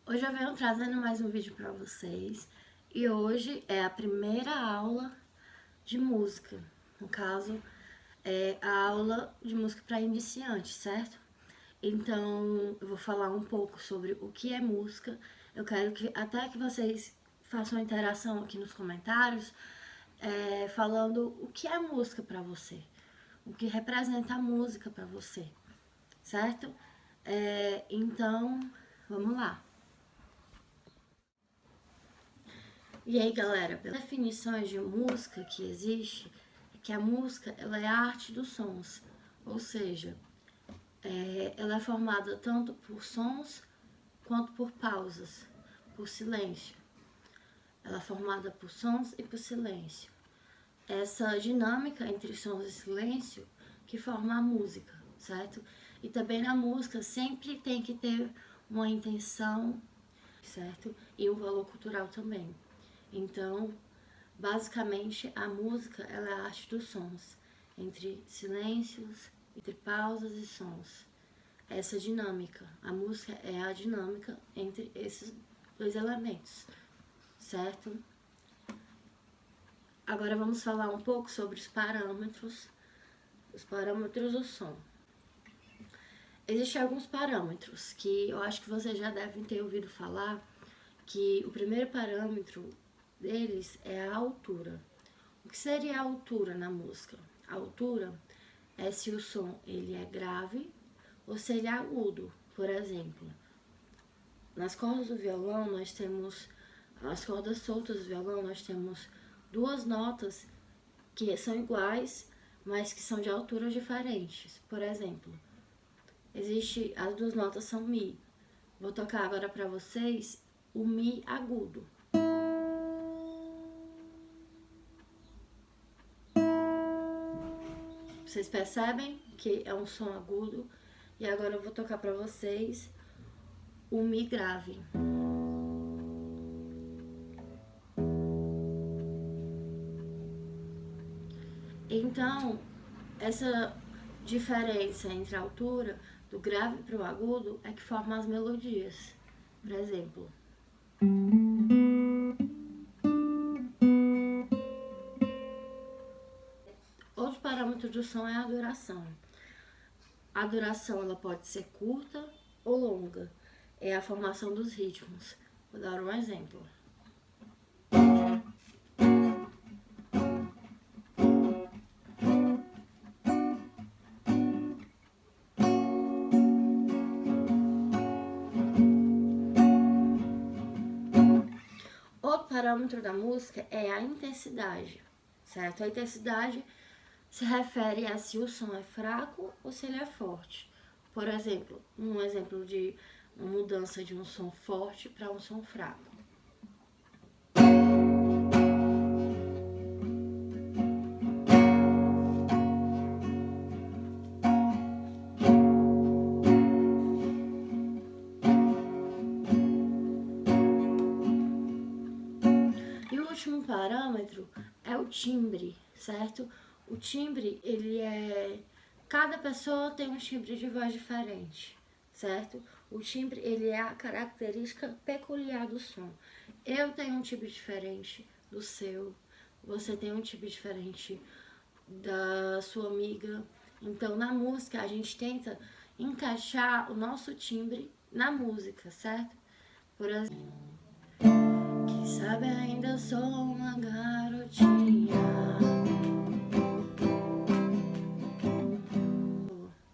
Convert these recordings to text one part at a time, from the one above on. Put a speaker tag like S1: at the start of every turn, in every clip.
S1: Hoje eu venho trazendo mais um vídeo para vocês e hoje é a primeira aula de música. No caso, é a aula de música para iniciantes, certo? Então, eu vou falar um pouco sobre o que é música. Eu quero que até que vocês façam interação aqui nos comentários, falando o que é música para você, o que representa a música para você, certo? Então, vamos lá. E aí, galera, pelas definições de música que existe, é que a música ela é a arte dos sons, ou seja, ela é formada tanto por sons quanto por pausas, por silêncio. Ela é formada por sons e por silêncio. Essa dinâmica entre sons e silêncio que forma a música, certo? E também na música sempre tem que ter uma intenção, certo? E um valor cultural também. Então, basicamente, a música ela é a arte dos sons, entre silêncios, entre pausas e sons. Essa dinâmica, a música é a dinâmica entre esses dois elementos, certo? Agora vamos falar um pouco sobre os parâmetros do som. Existem alguns parâmetros que eu acho que vocês já devem ter ouvido falar, que o primeiro parâmetro deles é a altura. O que seria a altura na música? A altura é se o som ele é grave ou se ele é agudo. Por exemplo, nas cordas do violão nós temos, as cordas soltas do violão nós temos duas notas que são iguais, mas que são de alturas diferentes. Por exemplo, as duas notas são Mi. Vou tocar agora para vocês o Mi agudo. Vocês percebem que é um som agudo? E agora eu vou tocar para vocês o Mi grave. Então, essa diferença entre a altura do grave para o agudo é que forma as melodias. Por exemplo, outro parâmetro do som é a duração. A duração ela pode ser curta ou longa. É a formação dos ritmos. Vou dar um exemplo. Outro parâmetro da música é a intensidade, certo? A intensidade se refere a se o som é fraco ou se ele é forte. Por exemplo, um exemplo de uma mudança de um som forte para um som fraco. E o último parâmetro é o timbre, certo? O timbre, cada pessoa tem um timbre de voz diferente, certo? O timbre, ele é a característica peculiar do som. Eu tenho um timbre diferente do seu, você tem um timbre diferente da sua amiga. Então, na música, a gente tenta encaixar o nosso timbre na música, certo? Por exemplo, quem sabe ainda sou uma garotinha.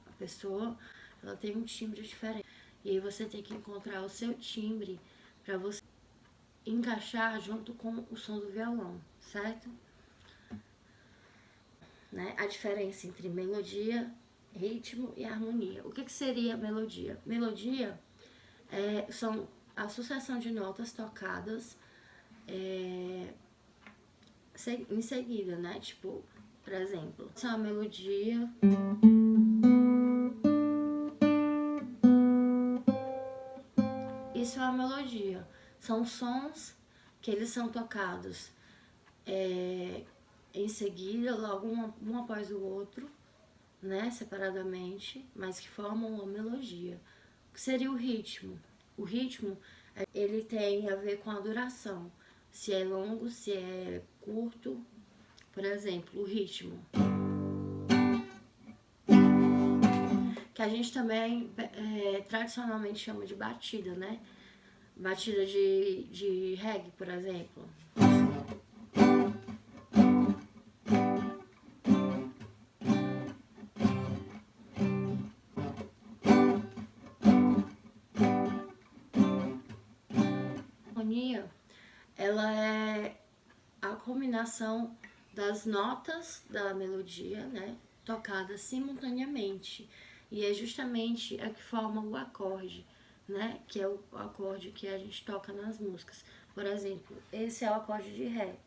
S1: A pessoa, ela tem um timbre diferente. E aí você tem que encontrar o seu timbre para você encaixar junto com o som do violão, certo? Né? A diferença entre melodia, ritmo e harmonia. O que seria melodia? Melodia são a sucessão de notas tocadas em seguida, né? Tipo, por exemplo, essa é uma melodia. Isso é uma melodia. São sons que eles são tocados em seguida, logo um após o outro, né? Separadamente, mas que formam uma melodia. O que seria o ritmo? O ritmo Ele tem a ver com a duração, se é longo, se é curto. Por exemplo, o ritmo, que a gente também tradicionalmente chama de batida, né? Batida de reggae, por exemplo. A harmonia, ela é a combinação das notas da melodia, né, tocadas simultaneamente. E é justamente a que forma o acorde, né, que é o acorde que a gente toca nas músicas. Por exemplo, esse é o acorde de Ré.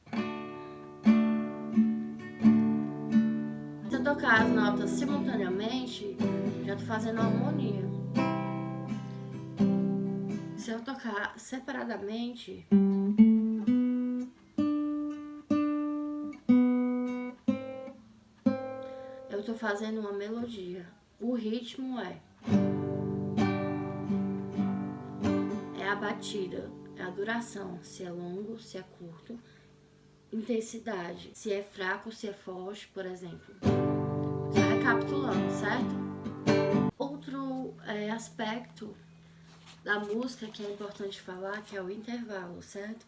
S1: Se eu tocar as notas simultaneamente, já tô fazendo a harmonia. Se eu tocar separadamente, eu tô fazendo uma melodia. O ritmo é a batida, é a duração, se é longo, se é curto, intensidade, se é fraco, se é forte, por exemplo. Só recapitulando, certo? Outro aspecto da música que é importante falar, que é o intervalo, certo?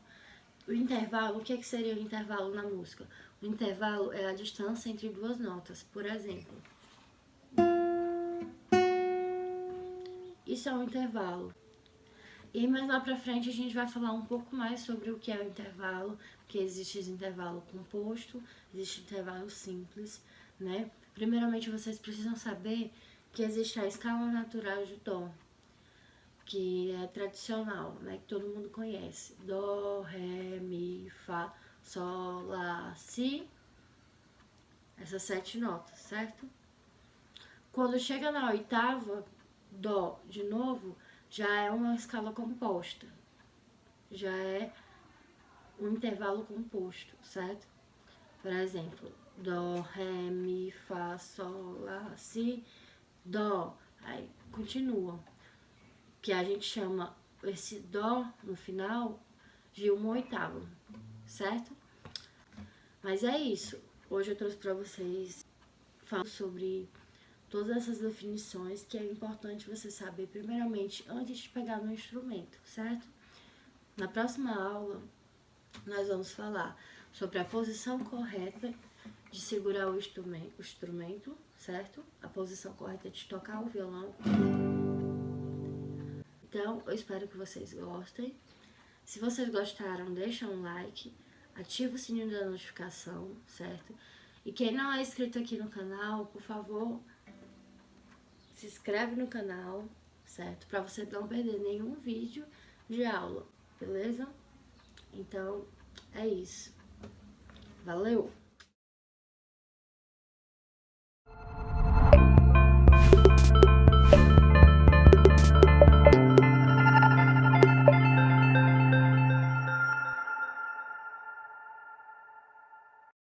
S1: O intervalo, o que seria o intervalo na música? O intervalo é a distância entre duas notas, por exemplo. Isso é um intervalo. E mais lá pra frente a gente vai falar um pouco mais sobre o que é o intervalo, porque existe intervalo composto, existe intervalo simples, né? Primeiramente vocês precisam saber que existe a escala natural de Dó, que é tradicional, né? Que todo mundo conhece. Dó, Ré, Mi, Fá, Sol, Lá, Si. Essas 7 notas, certo? Quando chega na oitava, Dó, de novo, já é uma escala composta. Já é um intervalo composto, certo? Por exemplo, Dó, Ré, Mi, Fá, Sol, Lá, Si, Dó. Aí continua. Que a gente chama esse Dó no final de uma oitava, certo? Mas é isso. Hoje eu trouxe para vocês falar sobre todas essas definições que é importante você saber primeiramente antes de pegar no instrumento, certo? Na próxima aula, nós vamos falar sobre a posição correta de segurar o instrumento, certo? A posição correta de tocar o violão. Então, eu espero que vocês gostem. Se vocês gostaram, deixa um like, ativa o sininho da notificação, certo? E quem não é inscrito aqui no canal, por favor, se inscreve no canal, certo? Para você não perder nenhum vídeo de aula, beleza? Então, é isso. Valeu!